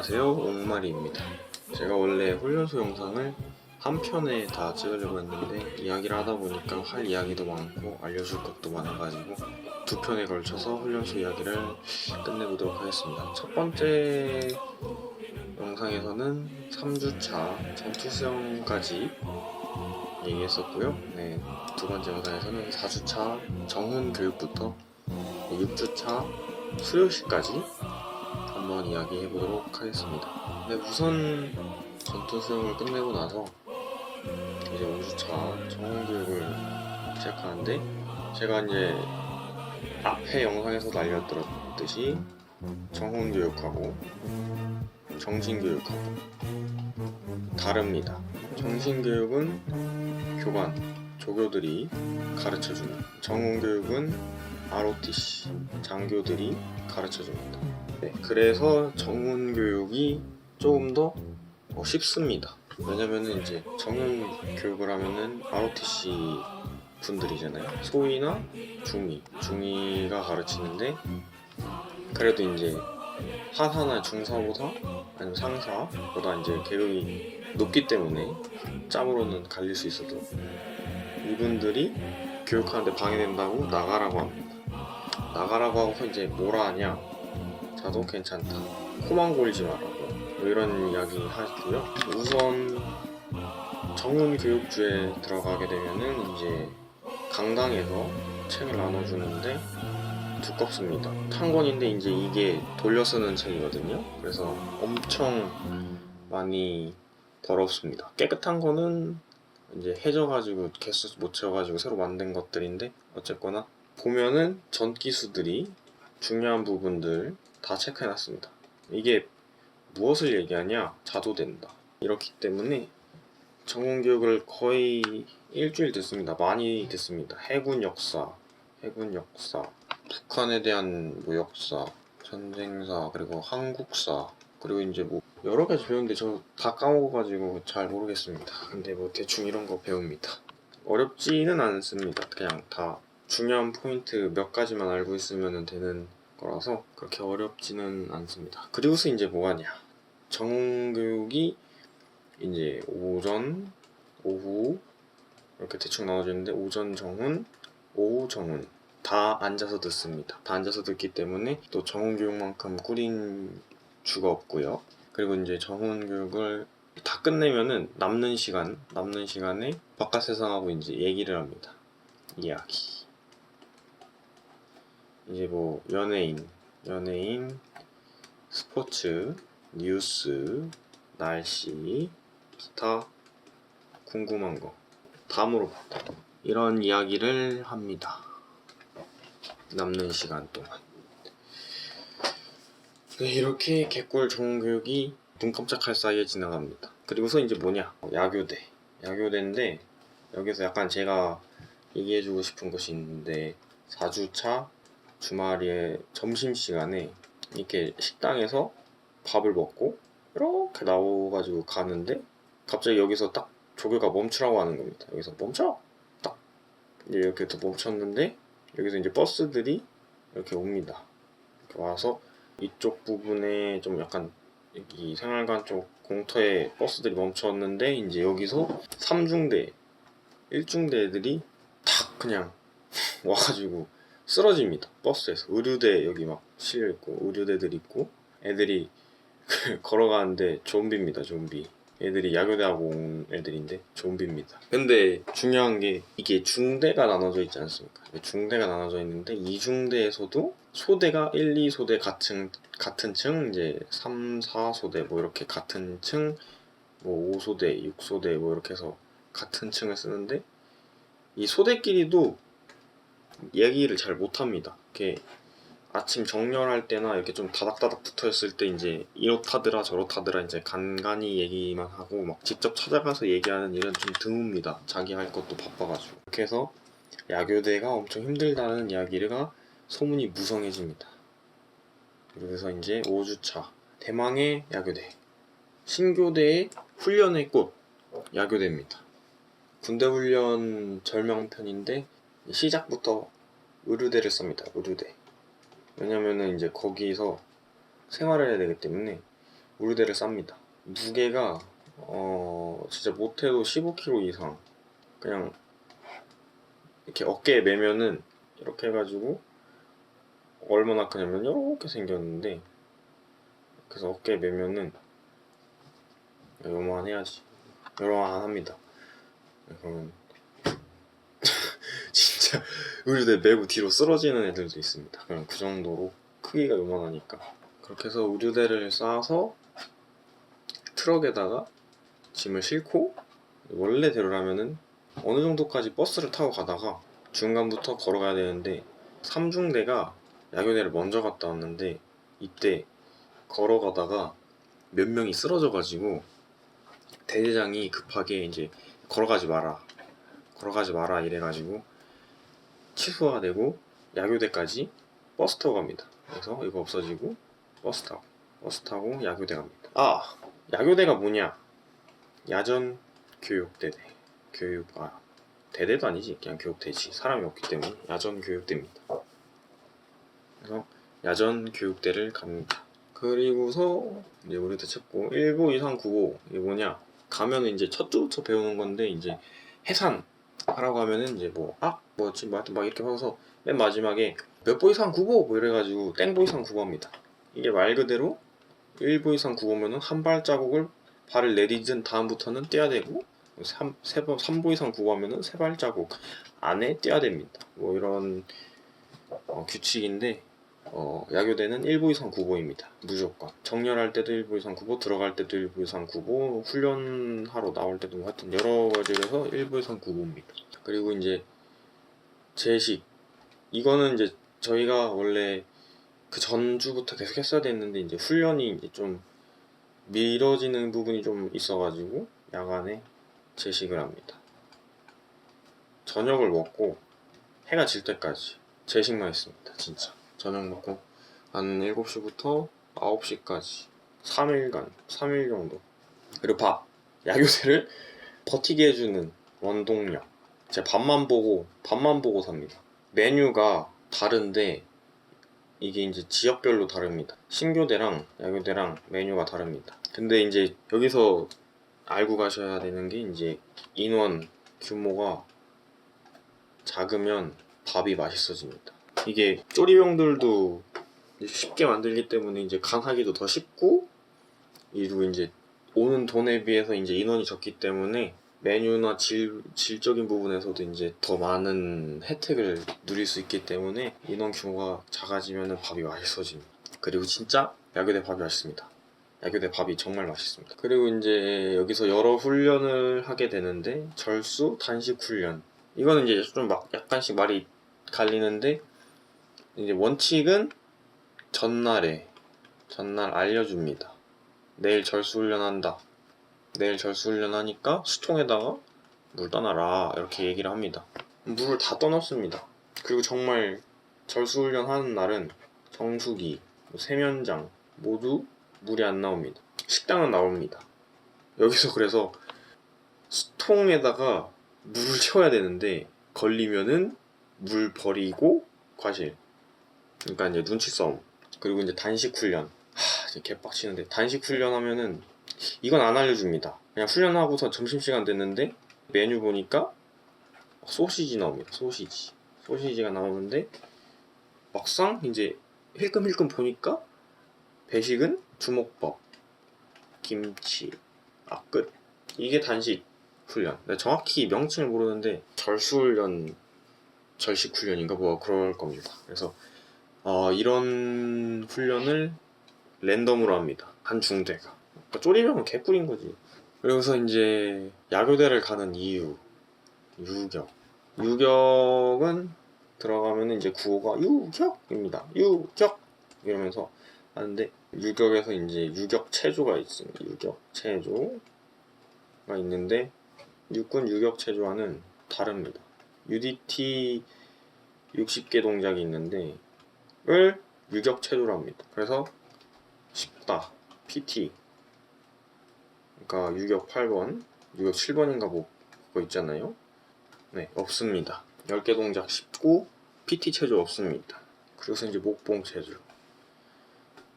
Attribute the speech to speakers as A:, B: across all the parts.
A: 안녕하세요, 옥마리입니다. 제가 원래 훈련소 영상을 한 편에 다 찍으려고 했는데 이야기를 하다 보니까 할 이야기도 많고 알려줄 것도 많아가지고 두 편에 걸쳐서 훈련소 이야기를 끝내보도록 하겠습니다. 첫 번째 영상에서는 3주차 전투 수영까지 얘기했었고요. 두 번째 영상에서는 4주차 정훈 교육부터 6주차 수료식까지 한번 이야기해 보도록 하겠습니다. 우선 전투 수영을 끝내고 나서 이제 5주차 정훈 교육을 시작하는데, 제가 이제 앞에 영상에서도 알려드렸듯이 정훈 교육하고 정신 교육하고 다릅니다. 정신 교육은 교관, 조교들이 가르쳐주는, 정훈 교육은 ROTC, 장교들이 가르쳐줍니다. 그래서 정훈 교육이 조금 더 쉽습니다. 왜냐면은 이제 정훈 교육을 하면은 ROTC 분들이잖아요. 소위나 중위가 가르치는데, 그래도 이제 하사나 중사보다 아니면 상사보다 이제 계급이 높기 때문에 짬으로는 갈릴 수 있어도 이분들이 교육하는데 방해된다고 나가라고 합니다. 나가라고 하고서 이제 뭐라 하냐, 자도 괜찮다, 코만 골지 말라고, 뭐 이런 이야기 하고요. 우선 정훈 교육주에 들어가게 되면은 이제 강당에서 책을 나눠주는데 두껍습니다. 한 권인데 이제 이게 돌려 쓰는 책이거든요. 그래서 엄청 많이 더럽습니다. 깨끗한 거는 이제 해져가지고 개수 못 채워가지고 새로 만든 것들인데, 어쨌거나 보면은 전기수들이 중요한 부분들 다 체크해놨습니다. 이게 무엇을 얘기하냐, 자도 된다. 이렇기 때문에 정훈 교육을 거의 일주일 듣습니다. 많이 듣습니다. 해군 역사, 북한에 대한 뭐 역사, 전쟁사, 그리고 한국사, 그리고 이제 뭐 여러 가지 배우는데 저 다 까먹어가지고 잘 모르겠습니다. 근데 뭐 대충 이런 거 배웁니다. 어렵지는 않습니다. 그냥 다 중요한 포인트 몇 가지만 알고 있으면 되는 거라서 그렇게 어렵지는 않습니다. 그리고서 이제 뭐 하냐, 정훈 교육이 이제 오전, 오후 이렇게 대충 나눠지는데, 오전 정훈, 오후 정훈 다 앉아서 듣습니다. 다 앉아서 듣기 때문에 또 정훈 교육만큼 꿀인 주가 없고요. 그리고 이제 정훈 교육을 다 끝내면은 남는 시간에 바깥 세상하고 이제 얘기를 합니다. 이야기. 이제 뭐 연예인, 스포츠, 뉴스, 날씨, 기타 궁금한 거 다 물어봤다. 이런 이야기를 합니다. 남는 시간 동안. 이렇게 개꿀 정훈 교육이 눈 깜짝할 사이에 지나갑니다. 그리고서 이제 뭐냐, 야교대인데, 여기서 약간 제가 얘기해주고 싶은 것이 있는데, 4주차 주말에 점심시간에 이렇게 식당에서 밥을 먹고 이렇게 나와가지고 가는데, 갑자기 여기서 딱 조교가 멈추라고 하는 겁니다. 여기서 멈춰! 딱 이렇게 또 멈췄는데, 여기서 이제 버스들이 이렇게 옵니다. 이렇게 와서 이쪽 부분에 좀 약간 여기 생활관 쪽 공터에 버스들이 멈췄는데, 이제 여기서 3중대, 1중대 애들이 탁 그냥 와가지고 쓰러집니다. 버스에서 의류대 여기 막 실려있고, 의류대들 있고, 애들이 걸어가는데 좀비입니다. 좀비. 애들이 야교대하고 온 애들인데 좀비입니다. 근데 중요한 게, 이게 중대가 나눠져 있지 않습니까? 중대가 나눠져 있는데, 이 중대에서도 소대가 1, 2소대 같은 층, 이제 3, 4소대 뭐 이렇게 같은 층, 뭐 5소대, 6소대 뭐 이렇게 해서 같은 층을 쓰는데, 이 소대끼리도 얘기를 잘 못합니다. 이렇게 아침 정렬할 때나 이렇게 좀 다닥다닥 붙어있을 때 이제 이렇다더라 저렇다더라 이제 간간히 얘기만 하고, 막 직접 찾아가서 얘기하는 일은 좀 드뭅니다. 자기 할 것도 바빠가지고. 이렇게 해서 야교대가 엄청 힘들다는 이야기가 소문이 무성해집니다. 그래서 이제 5주차 대망의 야교대, 신교대의 훈련의 꽃 야교대입니다. 군대 훈련 절명편인데, 시작부터 의료대를 씁니다. 의료대. 왜냐면은 이제 거기서 생활을 해야 되기 때문에 우르대를 쌉니다. 무게가 진짜 못해도 15kg 이상. 그냥 이렇게 어깨에 매면은 이렇게 해가지고 얼마나 크냐면 이렇게 생겼는데, 그래서 어깨에 매면은 요만해야지. 요만합니다. 그러면 진짜 의류대 메고 뒤로 쓰러지는 애들도 있습니다. 그냥 그 정도로 크기가 요만하니까. 그렇게 해서 의류대를 싸서 트럭에다가 짐을 싣고, 원래대로라면은 어느 정도까지 버스를 타고 가다가 중간부터 걸어가야 되는데, 3중대가 야교대를 먼저 갔다 왔는데, 이때 걸어가다가 몇 명이 쓰러져가지고 대대장이 급하게 이제 걸어가지 마라 이래가지고 취소가 되고, 야교대까지 버스 타고 갑니다. 그래서 이거 없어지고 버스 타고 야교대 갑니다. 야교대가 뭐냐? 야전 교육대대. 대대도 아니지, 그냥 교육대지. 사람이 없기 때문에 야전 교육대입니다. 그래서 야전 교육대를 갑니다. 그리고서 이제 우리도 찾고 1부 2, 3, 9호 이게 뭐냐? 가면은 이제 첫 주부터 배우는 건데, 이제 해산 하라고 하면은 이제 하여튼 막 이렇게 하고서 맨 마지막에 몇 보 이상 9보 뭐 이래가지고 땡보 이상 9보 합니다. 이게 말 그대로 1보 이상 9보면은 한 발자국을 발을 내딛은 다음부터는 떼야 되고, 3보 이상 9보 하면은 세 발자국 안에 떼야 됩니다. 뭐 이런 규칙인데, 야교대는 1보 이상 9보입니다. 무조건. 정렬할 때도 1보 이상 9보, 들어갈 때도 1보 이상 9보, 훈련하러 나올 때도 뭐 하여튼 여러 가지로서 1보 이상 9보입니다. 그리고 이제 제식. 이거는 이제 저희가 원래 그 전주부터 계속 했어야 됐는데, 이제 훈련이 이제 좀 미뤄지는 부분이 좀 있어가지고 야간에 제식을 합니다. 저녁을 먹고 해가 질 때까지 제식만 했습니다. 진짜 저녁 먹고 한 7시부터 9시까지 3일 정도. 그리고 야교대를 버티게 해주는 원동력. 제가 밥만 보고 삽니다. 메뉴가 다른데 이게 이제 지역별로 다릅니다. 신교대랑 야교대랑 메뉴가 다릅니다. 근데 이제 여기서 알고 가셔야 되는 게, 이제 인원 규모가 작으면 밥이 맛있어집니다. 이게 쪼리병들도 쉽게 만들기 때문에 이제 간하기도 더 쉽고, 그리고 이제 오는 돈에 비해서 이제 인원이 적기 때문에 메뉴나 질적인 부분에서도 이제 더 많은 혜택을 누릴 수 있기 때문에 인원 규모가 작아지면 밥이 맛있어집니다. 그리고 진짜 야교대 밥이 맛있습니다. 야교대 밥이 정말 맛있습니다. 그리고 이제 여기서 여러 훈련을 하게 되는데, 절수, 단식 훈련. 이거는 이제 좀 약간씩 말이 갈리는데, 이제 원칙은 전날 알려줍니다. 내일 절수 훈련한다. 내일 절수 훈련하니까 수통에다가 물 떠나라, 이렇게 얘기를 합니다. 물을 다 떠넣습니다. 그리고 정말 절수 훈련하는 날은 정수기, 세면장 모두 물이 안 나옵니다. 식당은 나옵니다. 여기서 그래서 수통에다가 물을 채워야 되는데, 걸리면은 물 버리고 과실. 그러니까 이제 눈치 싸움. 그리고 이제 단식 훈련. 이제 개빡치는데, 단식 훈련 하면은 이건 안 알려줍니다. 그냥 훈련하고서 점심시간 됐는데 메뉴 보니까 소시지 나옵니다. 소시지가 나오는데, 막상 이제 힐끔힐끔 보니까 배식은 주먹밥, 김치, 끝. 이게 단식 훈련. 정확히 명칭을 모르는데 절수훈련, 절식훈련인가 뭐 그럴 겁니다. 그래서 이런 훈련을 랜덤으로 합니다. 한 중대가. 그러니까 쪼리병은 개꿀인 거지. 그래서 이제 야교대를 가는 이유, 유격은 들어가면 이제 구호가 유격입니다. 유격 이러면서 하는데, 유격에서 이제 유격 체조가 있습니다. 유격 체조가 있는데, 육군 유격 체조와는 다릅니다. UDT 60개 동작이 있는데 을 유격 체조로 합니다. 그래서 쉽다, PT, 그러니까 유격 8번, 유격 7번인가 뭐 그거 있잖아요. 네, 없습니다. 10개 동작 쉽고 PT 체조 없습니다. 그래서 이제 목봉 체조.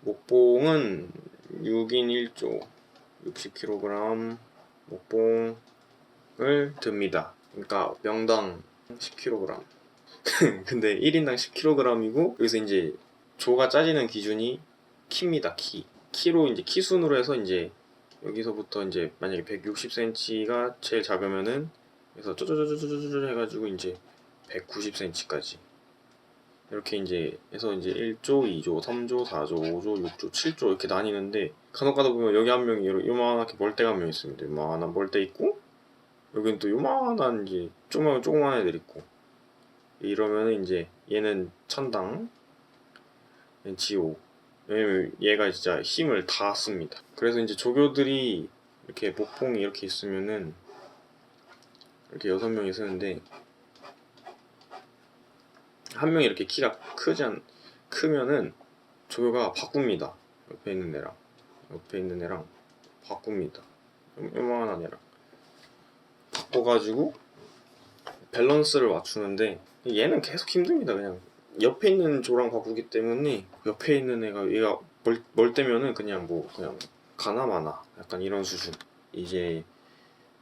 A: 목봉은 6인 1조 60kg 목봉을 듭니다. 그러니까 명당 10kg. 근데 1인당 10kg이고 여기서 이제 조가 짜지는 기준이 키입니다. 키로 이제 키순으로 해서 이제 여기서부터 이제 만약에 160cm가 제일 작으면은 그래서 쪼쪼쪼쪼쪼 해가지고 이제 190cm까지 이렇게 이제 해서 이제 1조, 2조, 3조, 4조, 5조, 6조, 7조 이렇게 나뉘는데 간혹가다 보면 여기 한 명이 요만하게 멀대가 한 명 있습니다. 요만한 멀대 있고 여기는 또 요만한 이제 조그만 애들 있고 이러면은 이제 얘는 천당, 얘는 지옥. 왜냐면 얘가 진짜 힘을 다 씁니다. 그래서 이제 조교들이 이렇게 목봉이 이렇게 있으면은 이렇게 6명이 쓰는데 한 명이 이렇게 키가 크면은 조교가 바꿉니다. 옆에 있는 애랑 바꿉니다. 요만한 애랑 바꿔가지고 밸런스를 맞추는데 얘는 계속 힘듭니다. 그냥 옆에 있는 조랑 바꾸기 때문에 옆에 있는 얘가 멀때면은 그냥 가나 마나 약간 이런 수준. 이제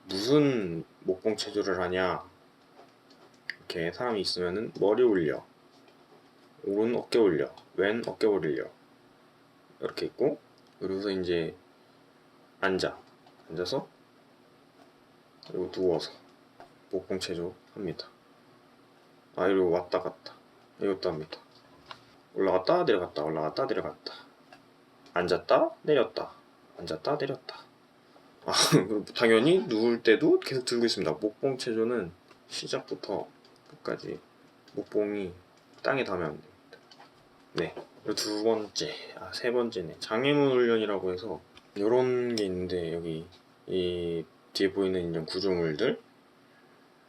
A: 무슨 목봉 체조를 하냐, 이렇게 사람이 있으면은 머리 올려, 오른 어깨 올려, 왼 어깨 올려 이렇게 있고, 그리고서 이제 앉아서 그리고 누워서 목봉 체조 합니다. 그리고 왔다 갔다 이것도 합니다. 올라갔다 내려갔다 올라갔다 내려갔다, 앉았다 내렸다 앉았다 내렸다. 당연히 누울 때도 계속 들고 있습니다. 목봉 체조는 시작부터 끝까지 목봉이 땅에 닿으면 안 됩니다. 네. 그리고 세 번째네. 장애물 훈련이라고 해서 이런 게 있는데, 여기 이 뒤에 보이는 이런 구조물들,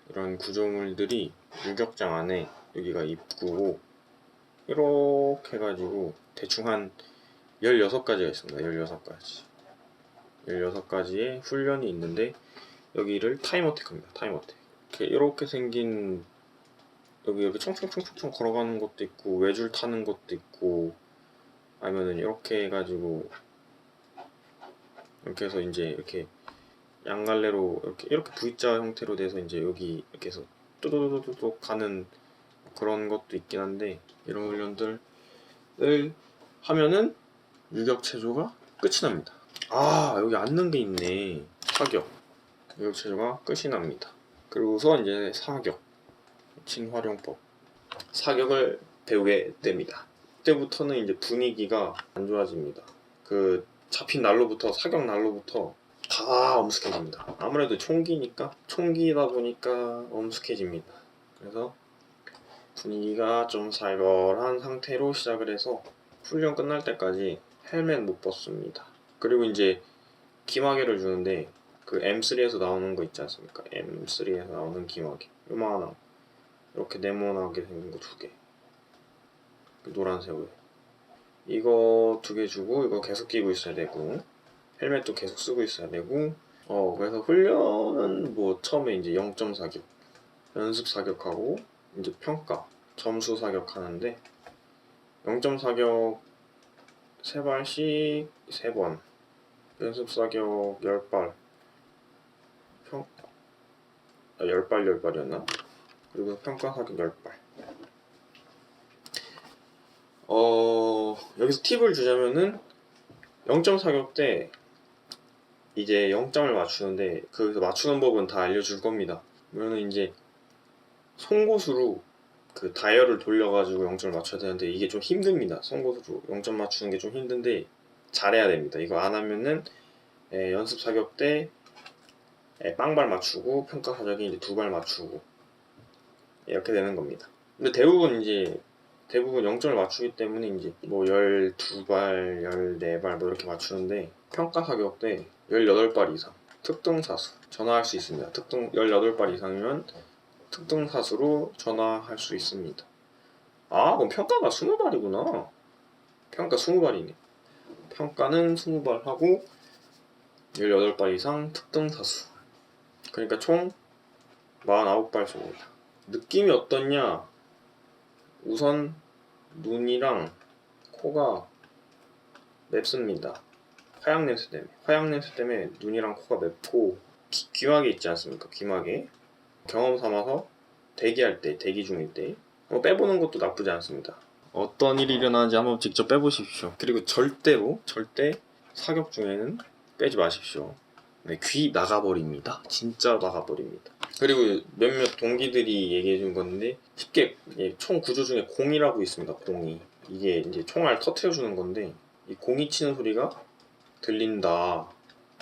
A: 이런 구조물들이 유격장 안에 여기가 입구고 이렇게 해가지고 대충 한 16가지가 있습니다. 16가지의 훈련이 있는데 여기를 타임어택 합니다. 타임어택. 이렇게 생긴, 여기 이렇게 총총총총 걸어가는 것도 있고 외줄 타는 것도 있고, 아니면은 이렇게 해가지고 이렇게 해서 이제 이렇게 양갈래로 이렇게 V자 형태로 돼서 이제 여기 이렇게 해서 또도도도도 가는 그런 것도 있긴 한데, 이런 훈련들을 하면은 유격 체조가 끝이 납니다. 여기 앉는 게 있네. 사격. 유격 체조가 끝이 납니다. 그리고서 이제 사격, 칭활용법, 사격을 배우게 됩니다. 그때부터는 이제 분위기가 안 좋아집니다. 그 잡힌 날로부터, 사격 날로부터 다 엄숙해집니다. 아무래도 총기다 보니까 엄숙해집니다. 그래서 분위기가 좀 살벌한 상태로 시작을 해서 훈련 끝날 때까지 헬멧 못 벗습니다. 그리고 이제 기마개를 주는데 그 M3에서 나오는 거 있지 않습니까? M3에서 나오는 기마개, 요만한 이렇게 네모나게 생긴 거 2개, 노란색으로 이거 2개 주고, 이거 계속 끼고 있어야 되고, 헬멧도 계속 쓰고 있어야 되고. 그래서 훈련은 처음에 이제 0점 사격, 연습 사격하고 이제 평가, 점수 사격하는데 0점 사격 3발씩 3번, 연습 사격 10발, 10발이었나? 그리고 평가 사격 10발. 여기서 팁을 주자면은 0점 사격 때 이제 0점을 맞추는데, 거기서 맞추는 법은 다 알려줄 겁니다. 그러면 이제 송곳으로 그 다이얼을 돌려가지고 0점을 맞춰야 되는데 이게 좀 힘듭니다. 송곳으로 0점 맞추는 게 좀 힘든데 잘해야 됩니다. 이거 안 하면은 연습 사격 때 빵발 맞추고 평가 사격이 이제 2발 맞추고 이렇게 되는 겁니다. 근데 대부분 0점을 맞추기 때문에 이제 12발, 14발 이렇게 맞추는데, 평가 사격 때 18발 이상 특등사수 전화할 수 있습니다. 18발 이상이면 특등사수로 전화할 수 있습니다. 그럼 평가가 20발이구나. 평가 20발이네. 평가는 20발 하고 18발 이상 특등사수. 그러니까 총 49발 쏩니다. 느낌이 어떻냐? 우선 눈이랑 코가 맵습니다. 화약 냄새 때문에 눈이랑 코가 맵고 귀마개 있지 않습니까? 귀마개 경험 삼아서 대기할 때, 대기 중일 때 빼보는 것도 나쁘지 않습니다. 어떤 일이 일어나는지 한번 직접 빼보십시오. 그리고 절대 사격 중에는 빼지 마십시오. 네, 귀 나가버립니다. 진짜 나가버립니다. 그리고 몇몇 동기들이 얘기해준 건데 쉽게 총 구조 중에 공이라고 있습니다. 공이 이게 이제 총알 터트려주는 건데 이 공이 치는 소리가 들린다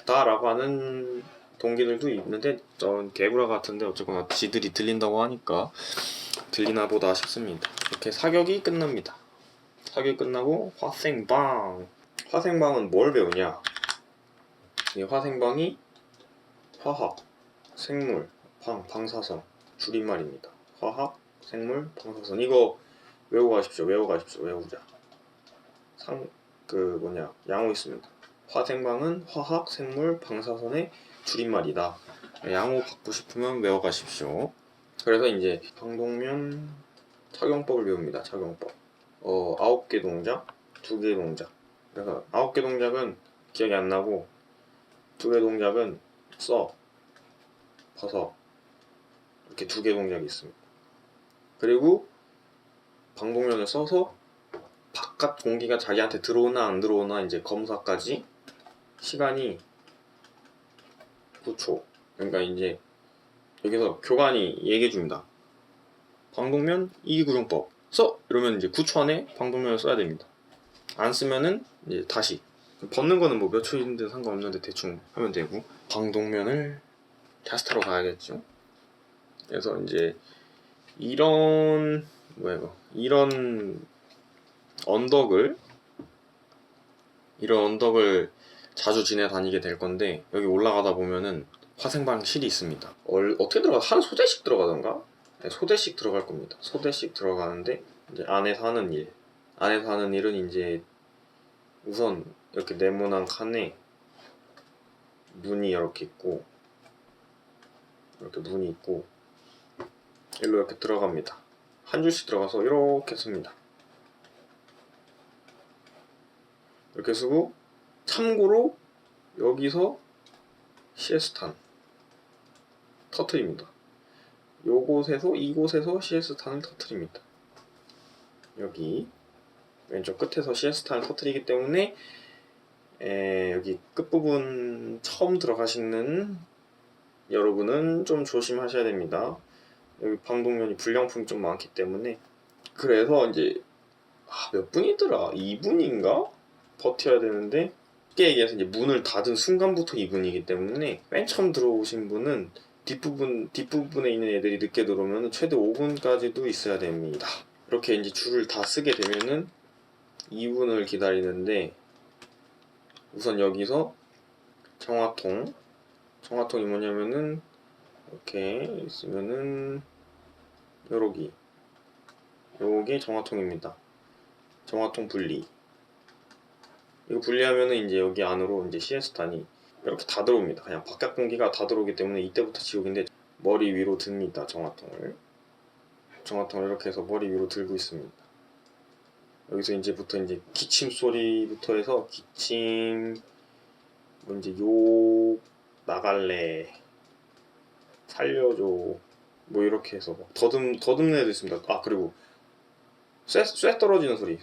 A: 라고 하는 동기들도 있는데 전 개구라 같은데 어쨌거나 지들이 들린다고 하니까 들리나 보다 싶습니다. 이렇게 사격이 끝납니다. 사격이 끝나고 화생방은 뭘 배우냐? 이 화생방이 화학, 생물, 방사선 줄임말입니다. 화학, 생물, 방사선 이거 외우고 가십시오. 외우자. 양호 있습니다. 화생방은 화학, 생물, 방사선의 줄임말이다. 양호 받고 싶으면 외워가십시오. 그래서 이제 방독면 착용법을 배웁니다. 착용법. 9개 동작, 2개 동작. 그래서 9개 동작은 기억이 안 나고 2개 동작은 벗어 이렇게 2개 동작이 있습니다. 그리고 방독면을 써서 바깥 공기가 자기한테 들어오나 안 들어오나 이제 검사까지 시간이 9초. 그러니까 이제 여기서 교관이 얘기해 줍니다. 방독면 이기구용법 써! 이러면 이제 9초 안에 방독면을 써야 됩니다. 안 쓰면은 이제 다시 벗는 거는 뭐 몇 초인데 상관없는데 대충 하면 되고 방독면을 테스트하러 가야겠죠. 그래서 이제 이런 언덕을 자주 지나다니게 될 건데 여기 올라가다 보면은 화생방실이 있습니다. 어떻게 한 소대씩 들어가던가? 네, 소대씩 들어갈 겁니다. 소대씩 들어가는데 이제 안에서 하는 일은 이제 우선 이렇게 네모난 칸에 문이 이렇게 있고 일로 이렇게 들어갑니다. 한 줄씩 들어가서 이렇게 씁니다. 이렇게 쓰고 참고로 여기서 CS탄 터트립니다. 이곳에서 CS탄을 터트립니다. 여기 왼쪽 끝에서 CS탄을 터트리기 때문에 여기 끝부분 처음 들어가시는 여러분은 좀 조심하셔야 됩니다. 여기 방독면이 불량품이 좀 많기 때문에 그래서 이제 몇 분이더라? 2분인가? 버텨야 되는데 쉽게 얘기해서 이제 문을 닫은 순간부터 2분이기 때문에 맨 처음 들어오신 분은 뒷부분에 있는 애들이 늦게 들어오면 최대 5분까지도 있어야 됩니다. 이렇게 이제 줄을 다 쓰게 되면은 2분을 기다리는데 우선 여기서 정화통이 뭐냐면은 이렇게 있으면은 요게 정화통입니다. 정화통 분리. 이거 분리하면은 이제 여기 안으로 이제 CS탄이 이렇게 다 들어옵니다. 그냥 바깥 공기가 다 들어오기 때문에 이때부터 지옥인데 머리 위로 듭니다. 정화통을 이렇게 해서 머리 위로 들고 있습니다. 여기서 이제부터 이제 기침 소리부터 해서 기침 이제 욕 나갈래 살려줘 뭐 이렇게 해서 더듬는 애도 있습니다. 그리고 쇠 떨어지는 소리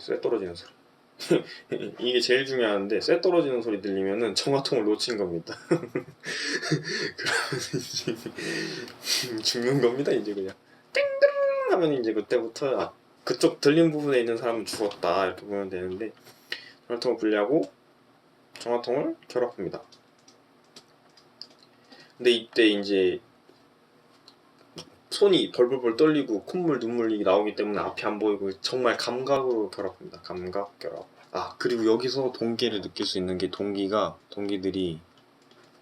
A: 이게 제일 중요한데 쇠 떨어지는 소리 들리면은 정화통을 놓친 겁니다. 그러면 이제 죽는 겁니다. 이제 그냥 땡그릉 하면 이제 그때부터 그쪽 들린 부분에 있는 사람은 죽었다 이렇게 보면 되는데 정화통을 분리하고 정화통을 결합합니다. 근데 이때 이제 손이 벌벌벌 떨리고 콧물 눈물이 나오기 때문에 앞이 안 보이고 정말 감각으로 결합합니다. 감각 결합. 그리고 여기서 동기를 느낄 수 있는 게 동기들이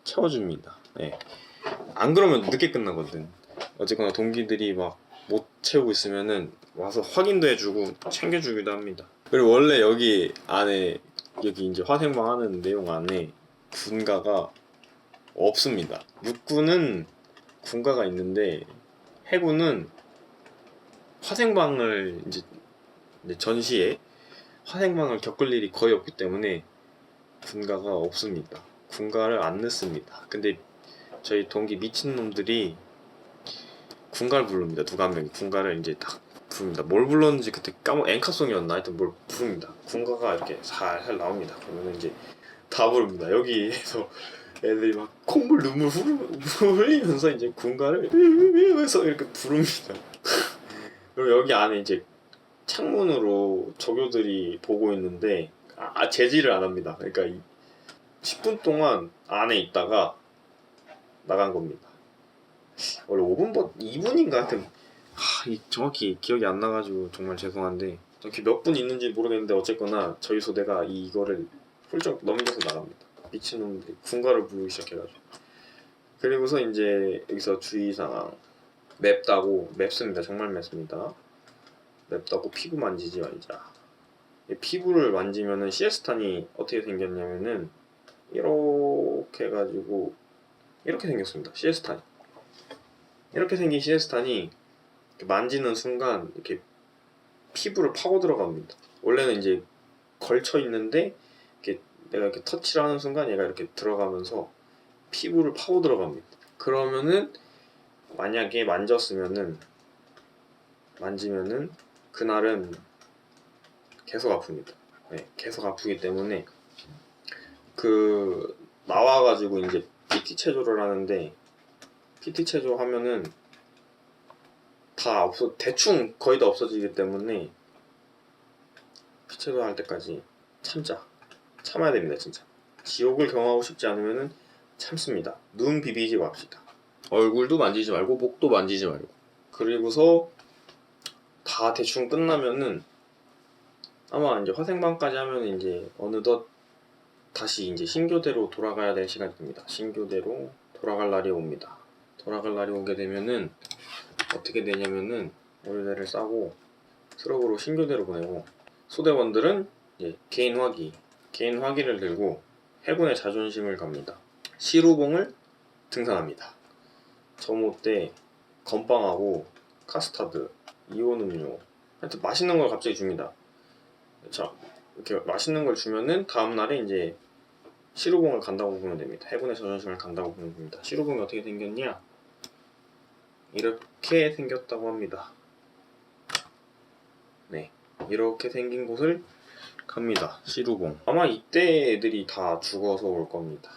A: 채워줍니다. 네. 안 그러면 늦게 끝나거든. 어쨌거나 동기들이 막 못 채우고 있으면은 와서 확인도 해주고 챙겨주기도 합니다. 그리고 원래 여기 안에 여기 이제 화생방 하는 내용 안에 군가가 없습니다. 육군은 군가가 있는데 해군은 화생방을 이제 전시에 화생방을 겪을 일이 거의 없기 때문에 군가가 없습니다. 군가를 안 넣습니다. 근데 저희 동기 미친놈들이 군가를 부릅니다. 누가 한 명이 군가를 이제 딱 부릅니다. 뭘 불렀는지 그때 엔카송이었나 하여튼 뭘 부릅니다. 군가가 이렇게 살살 나옵니다. 그러면 이제 다 부릅니다. 여기에서 애들이 막 콧물 눈물 흘리면서 이제 군가를 해서 이렇게 부릅니다. 그리고 여기 안에 이제 창문으로 조교들이 보고 있는데 제지를 안 합니다. 그러니까 10분 동안 안에 있다가 나간 겁니다. 원래 2분인가 하여튼 정확히 기억이 안 나가지고 정말 죄송한데 이렇게 몇 분 있는지 모르겠는데 어쨌거나 저희 소대가 이거를 훌쩍 넘겨서 나갑니다. 미친놈들이 군가를 부르기 시작해가지고. 그리고서 이제 여기서 주의사항 맵다고 맵습니다. 정말 맵습니다. 맵다고 피부 만지지 말자. 피부를 만지면은 시에스탄이 어떻게 생겼냐면은 이렇게 해가지고 이렇게 생겼습니다. 시에스탄이 이렇게 생긴 시에스탄이 만지는 순간 이렇게 피부를 파고 들어갑니다. 원래는 이제 걸쳐 있는데 내가 이렇게 터치를 하는 순간 얘가 이렇게 들어가면서 피부를 파고 들어갑니다. 그러면은 만약에 만지면은 그날은 계속 아픕니다. 네, 계속 아프기 때문에 나와가지고 이제 PT 체조를 하는데 PT 체조 하면은 대충 거의 다 없어지기 때문에 PT 체조 할 때까지 참아야 됩니다. 진짜 지옥을 경험하고 싶지 않으면은 참습니다. 눈 비비지 맙시다. 얼굴도 만지지 말고 목도 만지지 말고. 그리고서 다 대충 끝나면은 아마 이제 화생방까지 하면 이제 어느덧 다시 이제 신교대로 돌아가야 될 시간이 됩니다. 신교대로 돌아갈 날이 옵니다. 돌아갈 날이 오게 되면은 어떻게 되냐면은 월대를 싸고 트럭으로 신교대로 보내고 소대원들은 이제 개인 화기를 들고 해군의 자존심을 갑니다. 시루봉을 등산합니다. 점호 때 건빵하고 카스타드, 이온 음료 하여튼 맛있는 걸 갑자기 줍니다. 자, 이렇게 맛있는 걸 주면은 다음날에 이제 시루봉을 간다고 보면 됩니다. 해군의 자존심을 간다고 보면 됩니다. 시루봉이 어떻게 생겼냐? 이렇게 생겼다고 합니다. 네, 이렇게 생긴 곳을 갑니다. 시루봉. 아마 이때 애들이 다 죽어서 올 겁니다.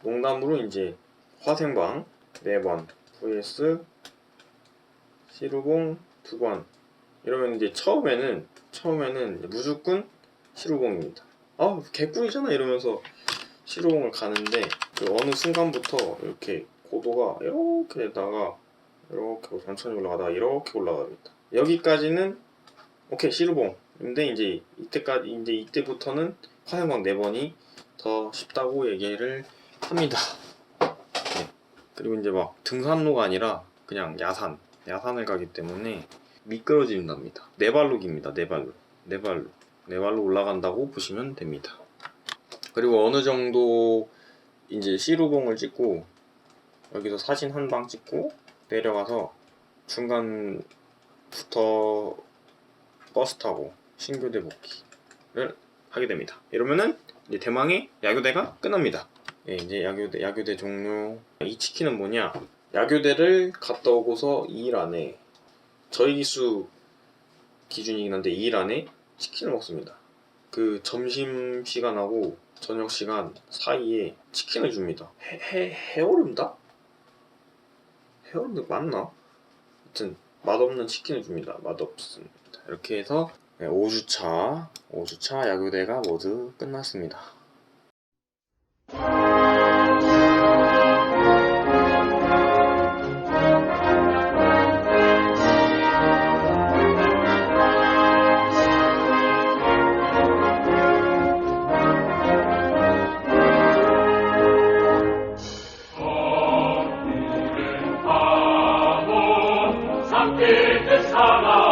A: 농담으로 이제 화생방 4번 vs 시루봉 2번 이러면 이제 처음에는 무조건 시루봉입니다. 개꿀이잖아 이러면서 시루봉을 가는데 어느 순간부터 이렇게 고도가 이렇게 되다가 이렇게 천천히 올라가다가 이렇게 올라갑니다. 여기까지는 오케이 시루봉. 근데 이제 이때부터는 화생방 4번이 더 쉽다고 얘기를 합니다. 네. 그리고 이제 막 등산로가 아니라 그냥 야산을 가기 때문에 미끄러진답니다. 4발로 깁니다. 4발로 올라간다고 보시면 됩니다. 그리고 어느 정도 이제 시루봉을 찍고 여기서 사진 한 방 찍고 내려가서 중간부터 버스 타고 신교대 복귀를 하게 됩니다. 이러면은 이제 대망의 야교대가 끝납니다. 예, 이제 야교대 종료. 이 치킨은 뭐냐? 야교대를 갔다 오고서 2일 안에 저희 기수 기준이긴 한데 2일 안에 치킨을 먹습니다. 그 점심 시간하고 저녁 시간 사이에 치킨을 줍니다. 해오름닭? 해오름닭 맞나? 하여튼 맛없는 치킨을 줍니다. 맛없습니다. 이렇게 해서 5주차 야교대가 모두 끝났습니다.
B: 함께 사랑